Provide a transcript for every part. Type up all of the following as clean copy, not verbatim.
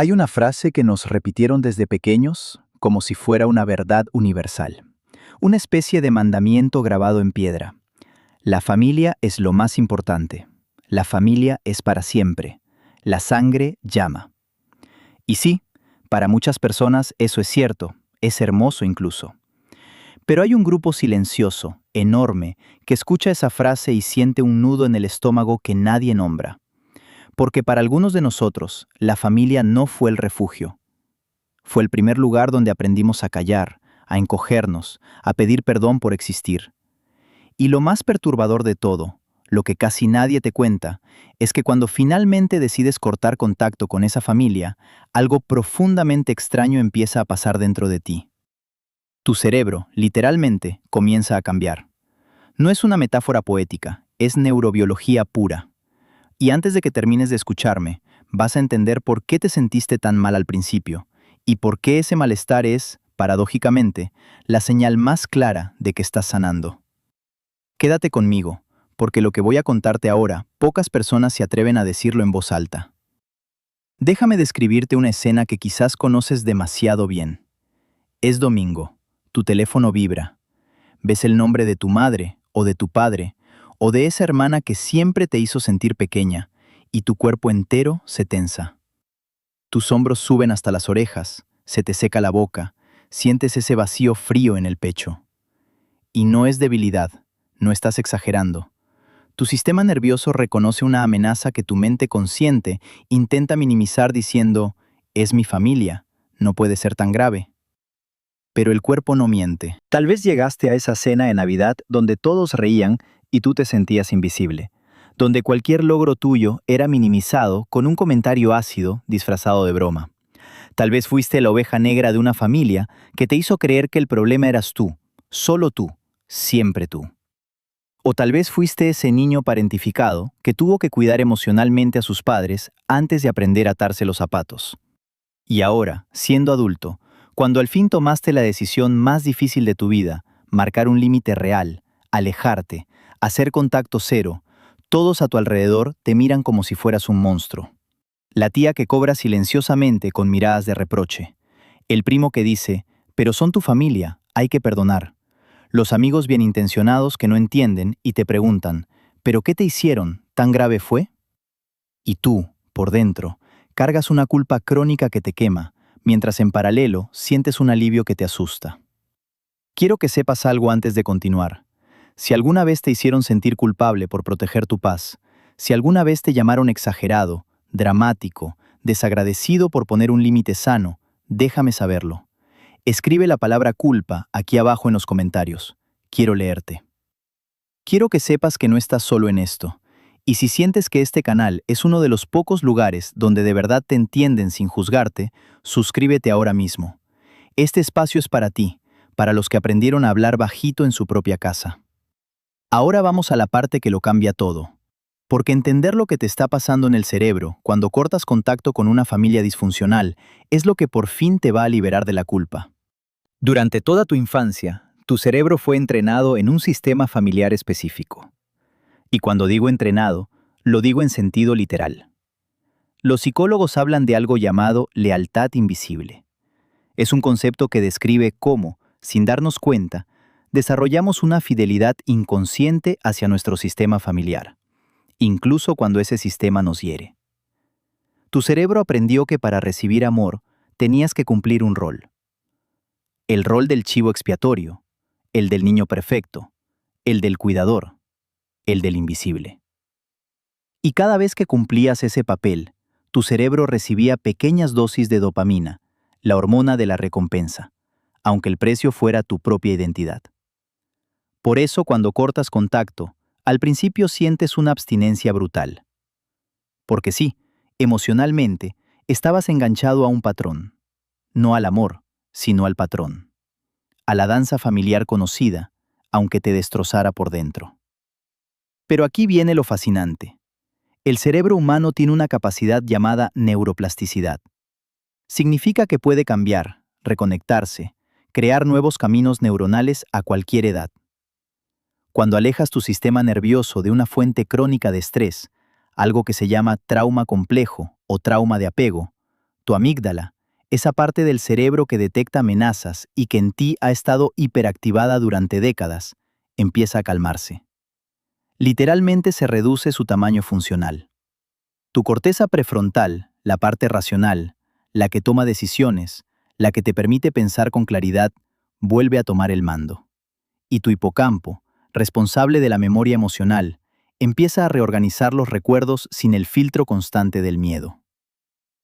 Hay una frase que nos repitieron desde pequeños como si fuera una verdad universal, una especie de mandamiento grabado en piedra. La familia es lo más importante. La familia es para siempre. La sangre llama. Y sí, para muchas personas eso es cierto, es hermoso incluso. Pero hay un grupo silencioso, enorme, que escucha esa frase y siente un nudo en el estómago que nadie nombra. Porque para algunos de nosotros, la familia no fue el refugio. Fue el primer lugar donde aprendimos a callar, a encogernos, a pedir perdón por existir. Y lo más perturbador de todo, lo que casi nadie te cuenta, es que cuando finalmente decides cortar contacto con esa familia, algo profundamente extraño empieza a pasar dentro de ti. Tu cerebro, literalmente, comienza a cambiar. No es una metáfora poética, es neurobiología pura. Y antes de que termines de escucharme, vas a entender por qué te sentiste tan mal al principio, y por qué ese malestar es, paradójicamente, la señal más clara de que estás sanando. Quédate conmigo, porque lo que voy a contarte ahora, pocas personas se atreven a decirlo en voz alta. Déjame describirte una escena que quizás conoces demasiado bien. Es domingo, tu teléfono vibra. Ves el nombre de tu madre, o de tu padre, o de esa hermana que siempre te hizo sentir pequeña, y tu cuerpo entero se tensa. Tus hombros suben hasta las orejas, se te seca la boca, sientes ese vacío frío en el pecho. Y no es debilidad, no estás exagerando. Tu sistema nervioso reconoce una amenaza que tu mente consciente intenta minimizar diciendo, es mi familia, no puede ser tan grave. Pero el cuerpo no miente. Tal vez llegaste a esa cena de Navidad donde todos reían y tú te sentías invisible, donde cualquier logro tuyo era minimizado con un comentario ácido disfrazado de broma. Tal vez fuiste la oveja negra de una familia que te hizo creer que el problema eras tú, solo tú, siempre tú. O tal vez fuiste ese niño parentificado que tuvo que cuidar emocionalmente a sus padres antes de aprender a atarse los zapatos. Y ahora, siendo adulto, cuando al fin tomaste la decisión más difícil de tu vida, marcar un límite real, alejarte, hacer contacto cero, todos a tu alrededor te miran como si fueras un monstruo. La tía que cobra silenciosamente con miradas de reproche. El primo que dice, pero son tu familia, hay que perdonar. Los amigos bien intencionados que no entienden y te preguntan, ¿pero qué te hicieron? ¿Tan grave fue? Y tú, por dentro, cargas una culpa crónica que te quema, mientras en paralelo sientes un alivio que te asusta. Quiero que sepas algo antes de continuar. Si alguna vez te hicieron sentir culpable por proteger tu paz, si alguna vez te llamaron exagerado, dramático, desagradecido por poner un límite sano, déjame saberlo. Escribe la palabra culpa aquí abajo en los comentarios. Quiero leerte. Quiero que sepas que no estás solo en esto. Y si sientes que este canal es uno de los pocos lugares donde de verdad te entienden sin juzgarte, suscríbete ahora mismo. Este espacio es para ti, para los que aprendieron a hablar bajito en su propia casa. Ahora vamos a la parte que lo cambia todo. Porque entender lo que te está pasando en el cerebro cuando cortas contacto con una familia disfuncional es lo que por fin te va a liberar de la culpa. Durante toda tu infancia, tu cerebro fue entrenado en un sistema familiar específico. Y cuando digo entrenado, lo digo en sentido literal. Los psicólogos hablan de algo llamado lealtad invisible. Es un concepto que describe cómo, sin darnos cuenta, desarrollamos una fidelidad inconsciente hacia nuestro sistema familiar, incluso cuando ese sistema nos hiere. Tu cerebro aprendió que para recibir amor tenías que cumplir un rol. El rol del chivo expiatorio, el del niño perfecto, el del cuidador, el del invisible. Y cada vez que cumplías ese papel, tu cerebro recibía pequeñas dosis de dopamina, la hormona de la recompensa, aunque el precio fuera tu propia identidad. Por eso, cuando cortas contacto, al principio sientes una abstinencia brutal. Porque sí, emocionalmente, estabas enganchado a un patrón. No al amor, sino al patrón. A la danza familiar conocida, aunque te destrozara por dentro. Pero aquí viene lo fascinante. El cerebro humano tiene una capacidad llamada neuroplasticidad. Significa que puede cambiar, reconectarse, crear nuevos caminos neuronales a cualquier edad. Cuando alejas tu sistema nervioso de una fuente crónica de estrés, algo que se llama trauma complejo o trauma de apego, Tu amígdala, esa parte del cerebro que detecta amenazas y que en ti ha estado hiperactivada durante décadas, empieza a calmarse. Literalmente se reduce su tamaño funcional. Tu corteza prefrontal, la parte racional, la que toma decisiones, la que te permite pensar con claridad, vuelve a tomar el mando. Y tu hipocampo, responsable de la memoria emocional, empieza a reorganizar los recuerdos sin el filtro constante del miedo.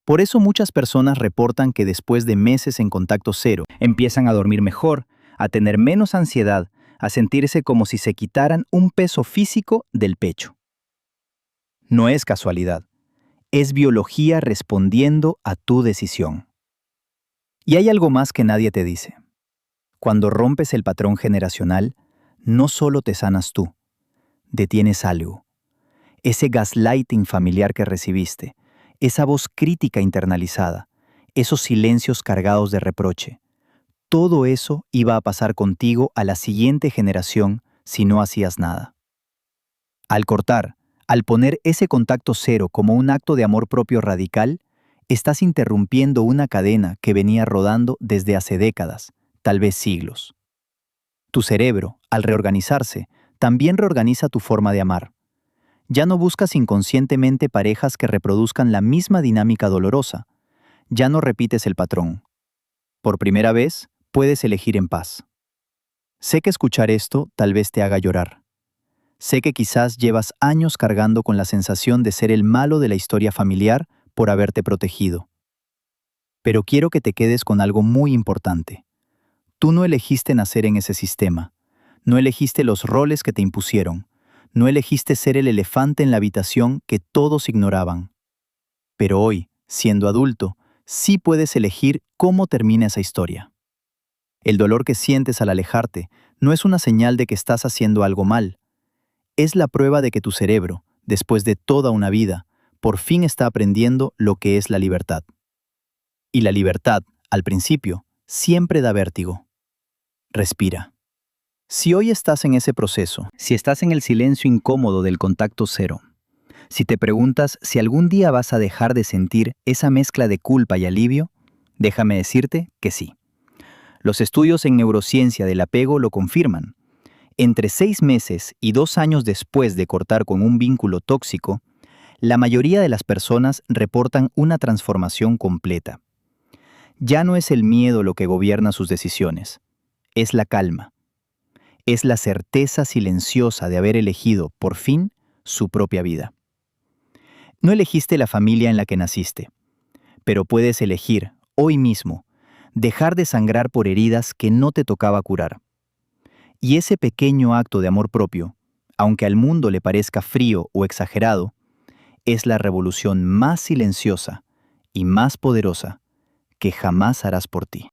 Por eso muchas personas reportan que después de meses en contacto cero, empiezan a dormir mejor, a tener menos ansiedad, a sentirse como si se quitaran un peso físico del pecho. No es casualidad, es biología respondiendo a tu decisión. Y hay algo más que nadie te dice. Cuando rompes el patrón generacional, no solo te sanas tú, detienes algo. Ese gaslighting familiar que recibiste, esa voz crítica internalizada, esos silencios cargados de reproche, todo eso iba a pasar contigo a la siguiente generación si no hacías nada. Al cortar, al poner ese contacto cero como un acto de amor propio radical, estás interrumpiendo una cadena que venía rodando desde hace décadas, tal vez siglos. Tu cerebro, al reorganizarse, también reorganiza tu forma de amar. Ya no buscas inconscientemente parejas que reproduzcan la misma dinámica dolorosa. Ya no repites el patrón. Por primera vez, puedes elegir en paz. Sé que escuchar esto tal vez te haga llorar. Sé que quizás llevas años cargando con la sensación de ser el malo de la historia familiar por haberte protegido. Pero quiero que te quedes con algo muy importante. Tú no elegiste nacer en ese sistema. No elegiste los roles que te impusieron. No elegiste ser el elefante en la habitación que todos ignoraban. Pero hoy, siendo adulto, sí puedes elegir cómo termina esa historia. El dolor que sientes al alejarte no es una señal de que estás haciendo algo mal. Es la prueba de que tu cerebro, después de toda una vida, por fin está aprendiendo lo que es la libertad. Y la libertad, al principio, siempre da vértigo. Respira. Si hoy estás en ese proceso, si estás en el silencio incómodo del contacto cero, si te preguntas si algún día vas a dejar de sentir esa mezcla de culpa y alivio, déjame decirte que sí. Los estudios en neurociencia del apego lo confirman. Entre 6 meses y 2 años después de cortar con un vínculo tóxico, la mayoría de las personas reportan una transformación completa. Ya no es el miedo lo que gobierna sus decisiones, es la calma. Es la certeza silenciosa de haber elegido, por fin, su propia vida. No elegiste la familia en la que naciste, pero puedes elegir, hoy mismo, dejar de sangrar por heridas que no te tocaba curar. Y ese pequeño acto de amor propio, aunque al mundo le parezca frío o exagerado, es la revolución más silenciosa y más poderosa que jamás harás por ti.